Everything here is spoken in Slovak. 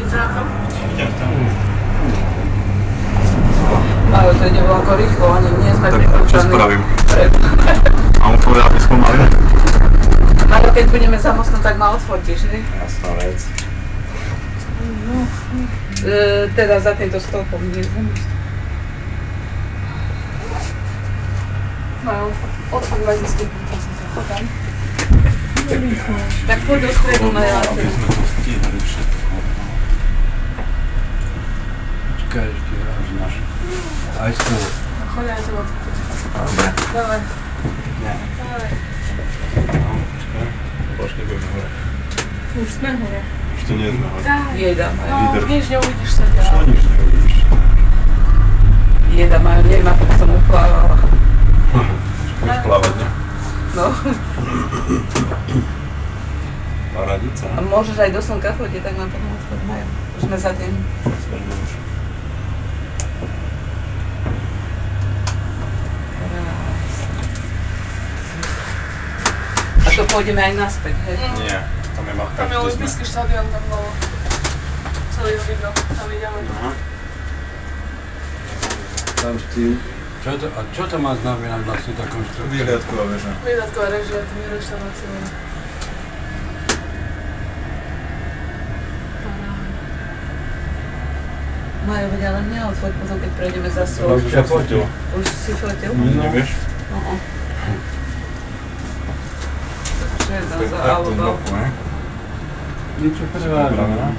Idem tam. Ale to ide veľko rýchlo, ani nie sme Tak čo spravím? A on povedal, aby spomalil? Ale keď budeme za mostom, tak ma odfotíš, hej? Jasná vec. Teda za týmto stolpom, nie za mostom. Majú, odfoť vadičky, tam som sa chodám. Tak poď do stredu na jazdu. Aby sme to stíhali všetko. Čakaj, ešte až náš. Aj s tou. Choď aj to odfoť. Dobre. Dobre. Nie. Dobre. No, počkaj. Počkaj, budeme hore. Už sme hore. Ešte nie sme hore. Jeda majú. Líder. Nič neuvidíš sa Čo ďalej. nič neuvidíš? Jeda majú, nemá, tak som uplávala. Budeš plávať, ne? No. Paradica. A môžeš aj do slnka chodiť, tak nám potom odfoť majú. Už sme za tým. Svedme už. A to pôjdeme aj naspäť, hej? Nie. Tam je machka, Tam je kde sme. olympijský štadión, tam bolo celý video, tam ideme. Aha. Tam s tým. A čo to má znamenať vlastne tá konštrukcia? Vyhliadková väža. Vyhľadková režia, to je reštaurácia. Majú veď, ale mňa odfoť potom, keď prejdeme za stôl. Už sa fotil. Už si fotil? Nevieš? Takže jedno za Tak to z alebo. boku, ne? Niečo preváža. Dobre, ne?